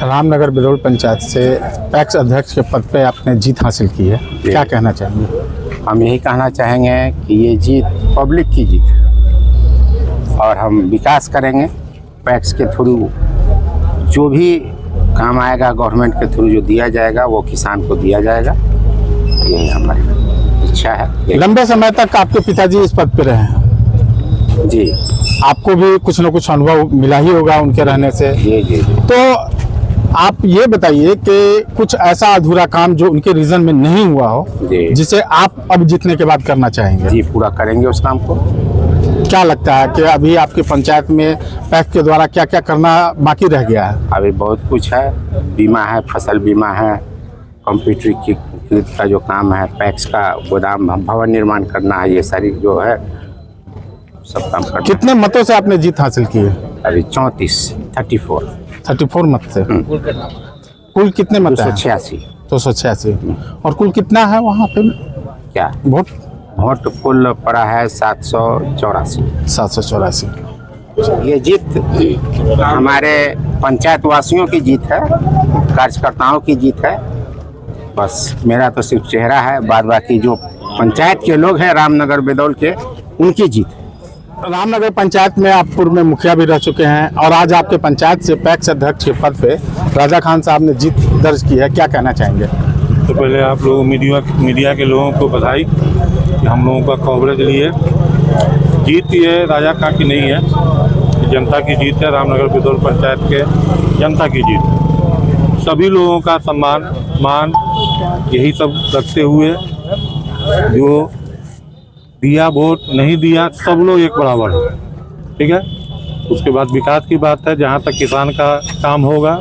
रामनगर बिरौल पंचायत से पैक्स अध्यक्ष के पद पे आपने जीत हासिल की है, क्या कहना चाहेंगे? हम यही कहना चाहेंगे कि ये जीत पब्लिक की जीत है और हम विकास करेंगे। पैक्स के थ्रू जो भी काम आएगा, गवर्नमेंट के थ्रू जो दिया जाएगा वो किसान को दिया जाएगा, यही हमारी इच्छा है। लंबे समय तक आपके पिताजी इस पद पे रहे हैं जी, आपको भी कुछ न कुछ अनुभव मिला ही होगा उनके रहने से। जी। तो आप ये बताइए कि कुछ ऐसा अधूरा काम जो उनके रीजन में नहीं हुआ हो जिसे आप अब जीतने के बाद करना चाहेंगे? जी, पूरा करेंगे उस काम को। क्या लगता है कि अभी आपकी पंचायत में पैक्स के द्वारा क्या क्या करना बाकी रह गया है? अभी बहुत कुछ है, बीमा है, फसल बीमा है, कंप्यूटरीकृत का जो काम है, पैक्स का गोदाम भवन निर्माण करना है, ये सारी जो है सब काम करना। कितने मतों से आपने जीत हासिल की है? अभी 34 मत से। कुल कितने मत हैं? 286। और कुल कितना है वहाँ पे क्या वोट कुल पड़ा है 784। ये जीत हमारे पंचायत वासियों की जीत है, कार्यकर्ताओं की जीत है। बस मेरा तो सिर्फ चेहरा है, बाद बाकी जो पंचायत के लोग हैं रामनगर बिरौल के, उनकी जीत है। रामनगर पंचायत में आप पूर्व में मुखिया भी रह चुके हैं और आज आपके पंचायत से पैक्स अध्यक्ष के पद पे राजा खान साहब ने जीत दर्ज की है, क्या कहना चाहेंगे? तो पहले आप लोग मीडिया के लोगों को बधाई कि हम लोगों का कवरेज लिए। जीत ये राजा खान की नहीं है, जनता की जीत है। रामनगर बिरौल पंचायत के जनता की जीत, सभी लोगों का सम्मान मान यही सब रखते हुए जो दिया वोट नहीं दिया सब लोग एक बराबर है, ठीक है। उसके बाद विकास की बात है, जहाँ तक किसान का काम होगा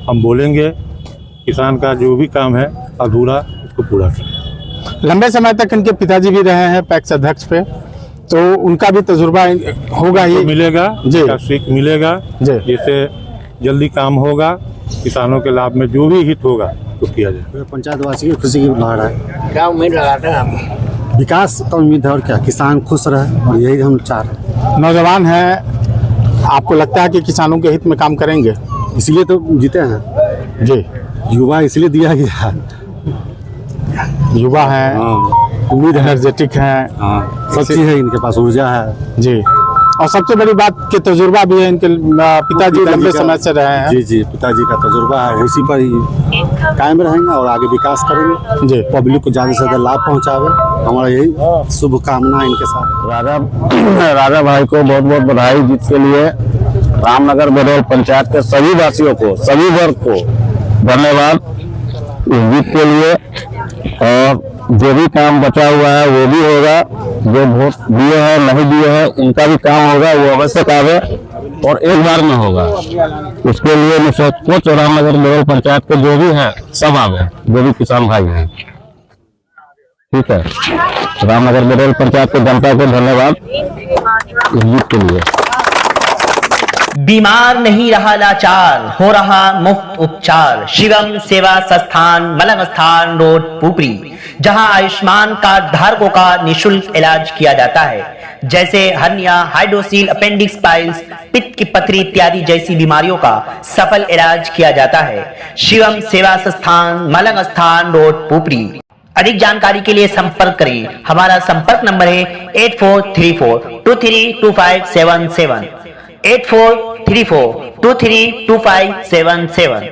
हम बोलेंगे, किसान का जो भी काम है अधूरा उसको पूरा करें। लंबे समय तक इनके पिताजी भी रहे हैं पैक्स अध्यक्ष पे, तो उनका भी तजुर्बा होगा ही, मिलेगा जी, सीख मिलेगा, जिससे जल्दी काम होगा, किसानों के लाभ में जो भी हित होगा तो किया जाए। पंचायत वासी की खुशी की लहर है। क्या उम्मीद लगाते हैं आप? विकास का उम्मीद है और क्या, किसान खुश रहे और यही हम चाह रहे हैं। नौजवान हैं, आपको लगता है कि किसानों के हित में काम करेंगे? इसलिए तो जीते हैं जी, युवा इसलिए दिया गया है। युवा हैं, उम्मीद एनर्जेटिक हैं, सब चीज़ है इनके पास, ऊर्जा है जी, और सबसे बड़ी बात कि तजुर्बा भी है, इनके पिताजी लंबे समय से रहे हैं। जी, पिताजी का तजुर्बा है, उसी पर ही कायम रहेंगे और आगे विकास करेंगे जी, पब्लिक को ज़्यादा से ज़्यादा लाभ पहुंचावे, हमारा यही शुभकामना इनके साथ। राजा भाई को बहुत बहुत बधाई जीत के लिए। रामनगर बिरौल पंचायत के सभी वासियों को, सभी वर्ग को धन्यवाद इस जीत के लिए। और जो भी काम बचा हुआ है वो भी होगा, जो वोट दिए हैं नहीं दिए हैं उनका भी काम होगा, वो अवश्य आवे और एक बार में होगा। उसके लिए निःसंकोच रामनगर बिरौल पंचायत के जो भी हैं सब आवे, जो भी किसान भाई हैं, ठीक है। रामनगर बिरौल पंचायत के जनता को धन्यवाद इस जीत के लिए। बीमार नहीं रहा लाचार, हो रहा मुफ्त उपचार। शिवम सेवा संस्थान, मलंग स्थान रोड, पुपरी, जहां आयुष्मान कार्ड धारकों का निशुल्क इलाज किया जाता है, जैसे हर्निया, हाइड्रोसील, अपेंडिक्स, पाइल्स, पित्त की पथरी इत्यादि जैसी बीमारियों का सफल इलाज किया जाता है। शिवम सेवा संस्थान, मलंग स्थान रोड, पुपरी। अधिक जानकारी के लिए संपर्क करें, हमारा संपर्क नंबर है 8434232577, 8434232577।